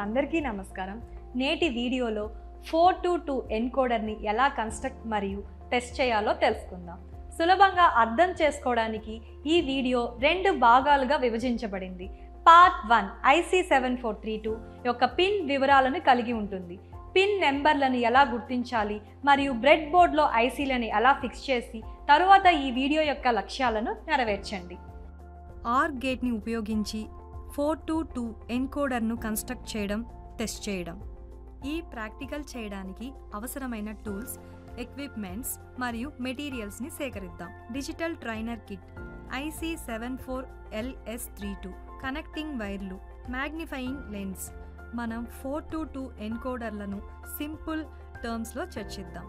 అందరికీ నమస్కారం. నేటి వీడియోలో 422 ఎన్కోడర్ని ఎలా కన్స్ట్రక్ట్ మరియు టెస్ట్ చేయాలో తెలుసుకుందాం. సులభంగా అర్థం చేసుకోవడానికి ఈ వీడియో రెండు భాగాలుగా విభజించబడింది. పార్ట్ 1 IC7432 యొక్క పిన్ వివరాలను కలిగి ఉంటుంది. పిన్ నెంబర్లను ఎలా గుర్తించాలి మరియు బ్రెడ్ బోర్డ్లో ఐసీలను ఎలా ఫిక్స్ చేసి తరువాత ఈ వీడియో యొక్క లక్ష్యాలను నెరవేర్చండి. ఆర్ గేట్ని ఉపయోగించి 422 ఎన్కోడర్ను కన్స్ట్రక్ట్ చేయడం, టెస్ట్ చేయడం. ఈ ప్రాక్టికల్ చేయడానికి అవసరమైన టూల్స్, ఎక్విప్మెంట్స్ మరియు మెటీరియల్స్ని సేకరిద్దాం. Digital trainer kit, IC74LS32, connecting వైర్లు, మ్యాగ్నిఫైయింగ్ లెన్స్. మనం 422 ఎన్కోడర్లను సింపుల్ టర్మ్స్లో చర్చిద్దాం.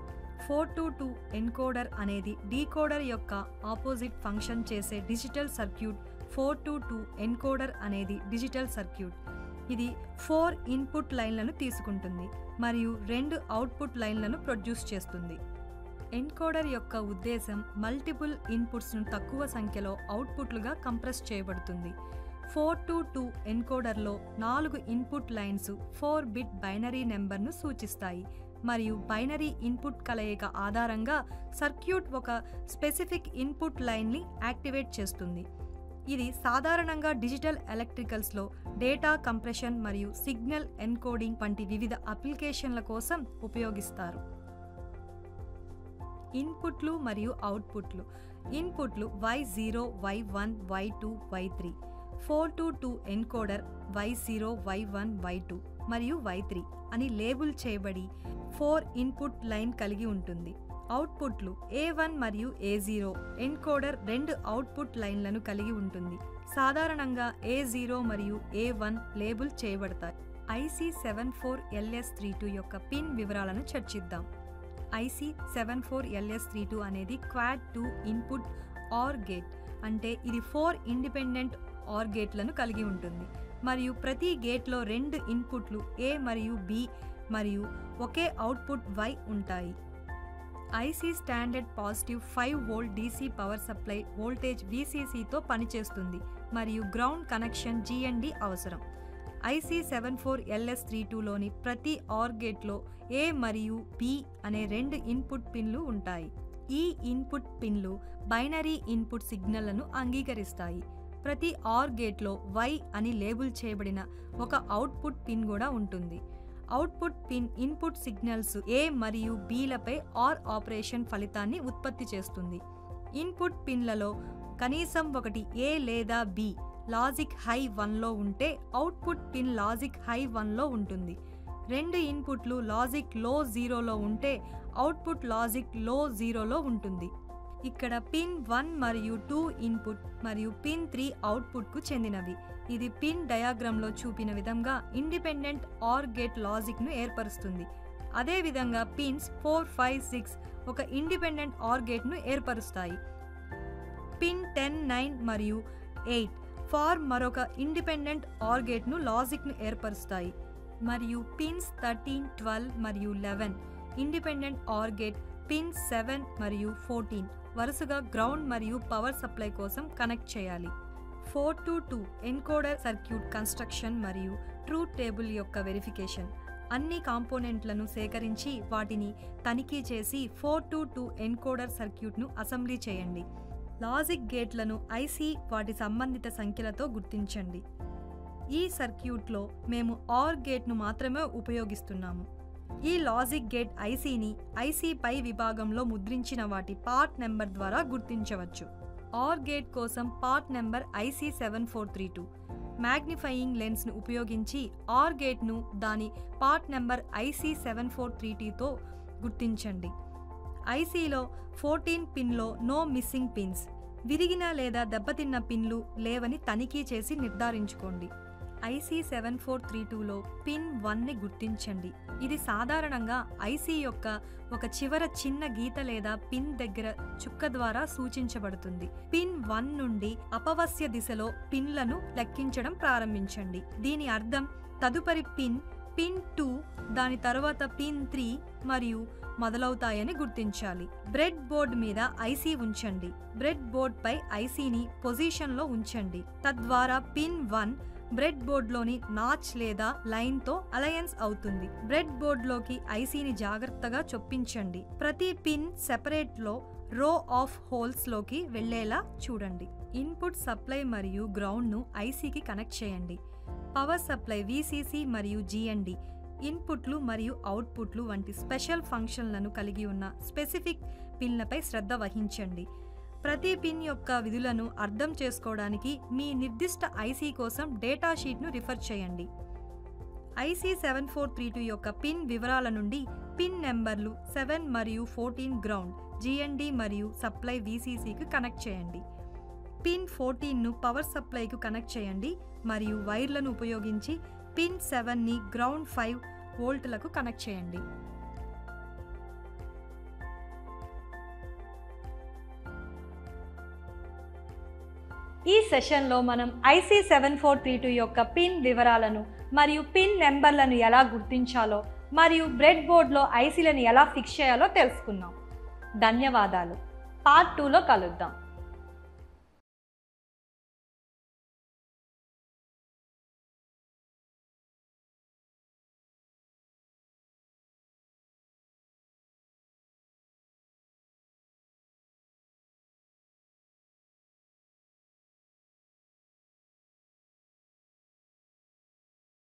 422 ఎన్కోడర్ అనేది డీకోడర్ యొక్క ఆపోజిట్ ఫంక్షన్ చేసే డిజిటల్ సర్క్యూట్. 422 ఎన్కోడర్ అనేది డిజిటల్ సర్క్యూట్. ఇది 4 ఇన్పుట్ లైన్లను తీసుకుంటుంది మరియు 2 అవుట్పుట్ లైన్లను ప్రొడ్యూస్ చేస్తుంది. ఎన్కోడర్ యొక్క ఉద్దేశం మల్టిపుల్ ఇన్పుట్స్ను తక్కువ సంఖ్యలో అవుట్పుట్లుగా కంప్రెస్ చేయబడుతుంది. 422 ఎన్కోడర్లో 4 ఇన్పుట్ లైన్స్ 4 బిట్ బైనరీ నెంబర్ను సూచిస్తాయి మరియు బైనరీ ఇన్పుట్ కలయిక ఆధారంగా సర్క్యూట్ ఒక స్పెసిఫిక్ ఇన్పుట్ లైన్ని యాక్టివేట్ చేస్తుంది. ఇది సాధారణంగా డిజిటల్ ఎలక్ట్రికల్స్లో డేటా కంప్రెషన్ మరియు సిగ్నల్ ఎన్కోడింగ్ వంటి వివిధ అప్లికేషన్ల కోసం ఉపయోగిస్తారు. ఇన్పుట్లు మరియు అవుట్పుట్లు. ఇన్పుట్లు Y0, Y1, Y2, Y3. 422 encoder Y0, Y1, Y2 మరియు Y3 అని లేబుల్ చేయబడి 4 ఇన్పుట్ లైన్ కలిగి ఉంటుంది. అవుట్పుట్లు A1 మరియు A0. ఎన్కోడర్ 2 అవుట్పుట్ లైన్లను కలిగి ఉంటుంది. సాధారణంగా A0 మరియు A1 లేబుల్ చేయబడతాయి. IC74LS32 యొక్క పిన్ వివరాలను చర్చిద్దాం. IC74LS32 అనేది క్వాడ్ 2 ఇన్పుట్ ఆర్ గేట్. అంటే ఇది 4 ఇండిపెండెంట్ ఆర్ గేట్లను కలిగి ఉంటుంది మరియు ప్రతి గేట్లో 2 ఇన్పుట్లు A మరియు B మరియు ఒకే అవుట్పుట్ Y ఉంటాయి. IC standard positive 5V DC power supply voltage VCCతో పనిచేస్తుంది మరియు గ్రౌండ్ కనెక్షన్ GND అవసరం. IC74LS32లోని ప్రతి ఆర్ గేట్లో A మరియు B అనే 2 ఇన్పుట్ పిన్లు ఉంటాయి. ఈ ఇన్పుట్ పిన్లు బైనరీ ఇన్పుట్ సిగ్నల్లను అంగీకరిస్తాయి. ప్రతి ఆర్ గేట్లో Y అని లేబుల్ చేయబడిన ఒక అవుట్పుట్ పిన్ కూడా ఉంటుంది. Output pin input signals A మరియు B లపై ఆర్ ఆపరేషన్ ఫలితాన్ని ఉత్పత్తి చేస్తుంది. ఇన్పుట్ పిన్లలో కనీసం ఒకటి A లేదా B లాజిక్ హై 1లో ఉంటే అవుట్పుట్ పిన్ లాజిక్ హై 1లో ఉంటుంది. 2 ఇన్పుట్లు లాజిక్ లో 0లో ఉంటే అవుట్పుట్ లాజిక్ లో 0లో ఉంటుంది. ఇక్కడ పిన్ 1 మరియు 2 ఇన్పుట్ మరియు పిన్ 3 అవుట్పుట్కు చెందినవి. ఇది పిన్ డయాగ్రామ్లో చూపిన విధంగా ఇండిపెండెంట్ ఆర్ గేట్ లాజిక్ను ఏర్పరుస్తుంది. అదేవిధంగా పిన్స్ 4, 5, 6 ఒక ఇండిపెండెంట్ ఆర్ గేట్ను ఏర్పరుస్తాయి. పిన్ 10, 9 మరియు 8 ఫార్ మరొక ఇండిపెండెంట్ ఆర్ గేట్ను లాజిక్ను ఏర్పరుస్తాయి మరియు పిన్స్ 13, 12 మరియు 11 ఇండిపెండెంట్ ఆర్ గేట్, పిన్ 7 మరియు 14 వరుసగా గ్రౌండ్ మరియు పవర్ సప్లై కోసం కనెక్ట్ చేయాలి. 422 ఎన్కోడర్ సర్క్యూట్ కన్స్ట్రక్షన్ మరియు ట్రూత్ టేబుల్ యొక్క వెరిఫికేషన్. అన్ని కాంపోనెంట్లను సేకరించి వాటిని తనిఖీ చేసి 422 ఎన్కోడర్ సర్క్యూట్ను అసెంబ్లీ చేయండి. లాజిక్ గేట్లను IC వాటి సంబంధిత సంఖ్యలతో గుర్తించండి. ఈ సర్క్యూట్లో మేము ఆర్ గేట్ను మాత్రమే ఉపయోగిస్తున్నాము. ఈ లాజిక్ గేట్ ICని IC పై విభాగంలో ముద్రించిన వాటి పార్ట్ నెంబర్ ద్వారా గుర్తించవచ్చు. ఆర్ గేట్ కోసం పార్ట్ నెంబర్ IC7432. మ్యాగ్నిఫైయింగ్ లెన్స్ను ఉపయోగించి ఆర్ గేట్ను దాని పార్ట్ నెంబర్ IC7432తో గుర్తించండి. ICలో 14 పిన్లో నో మిస్సింగ్ పిన్స్. విరిగిన లేదా దెబ్బతిన్న పిన్లు లేవని తనిఖీ చేసి నిర్ధారించుకోండి. IC7432లో పిన్ 1ని గుర్తించండి. ఇది సాధారణంగా IC యొక్క ఒక చివర చిన్న గీత లేదా పిన్ దగ్గర చుక్క ద్వారా సూచించబడుతుంది. పిన్ 1 నుండి అపవశ్య దిశలో పిన్లను లెక్కించడం ప్రారంభించండి. దీని అర్థం తదుపరి పిన్ 2, దాని తరువాత పిన్ 3 మరియు మొదలవుతాయని గుర్తించాలి. బ్రెడ్ బోర్డ్ మీద IC ఉంచండి. బ్రెడ్ బోర్డ్ పై ICని పొజిషన్లో ఉంచండి. తద్వారా పిన్ 1 బ్రెడ్ బోర్డ్లోని నాచ్ లేదా లైన్తో అలయన్స్ అవుతుంది. బ్రెడ్ బోర్డ్లోకి ఐసీని జాగ్రత్తగా చొప్పించండి. ప్రతి పిన్ సెపరేట్లో రో ఆఫ్ హోల్స్లోకి వెళ్లేలా చూడండి. ఇన్పుట్ సప్లై మరియు గ్రౌండ్ను ఐసీకి కనెక్ట్ చేయండి. పవర్ సప్లై వీసీసీ మరియు జీఎన్డి ఇన్పుట్లు మరియు అవుట్పుట్లు వంటి స్పెషల్ ఫంక్షన్లను కలిగి ఉన్న స్పెసిఫిక్ పిన్లపై శ్రద్ధ వహించండి. ప్రతి పిన్ యొక్క విధులను అర్థం చేసుకోవడానికి మీ నిర్దిష్ట ఐసీ కోసం డేటా షీట్ను రిఫర్ చేయండి. ఐసీ 7432 యొక్క పిన్ వివరాల నుండి పిన్ నెంబర్లు 7 మరియు 14 గ్రౌండ్, జీఎన్డి మరియు సప్లై వీసీసీకి కనెక్ట్ చేయండి. పిన్ 14ను పవర్ సప్లైకు కనెక్ట్ చేయండి మరియు వైర్లను ఉపయోగించి పిన్ 7ని గ్రౌండ్ 5 వోల్ట్లకు కనెక్ట్ చేయండి. ఈ సెషన్లో మనం ఐసీ 7432 యొక్క పిన్ వివరాలను మరియు పిన్ నెంబర్లను ఎలా గుర్తించాలో మరియు బ్రెడ్ బోర్డ్లో ఐసీలను ఎలా ఫిక్స్ చేయాలో తెలుసుకున్నాం. ధన్యవాదాలు. పార్ట్ 2లో కలుద్దాం.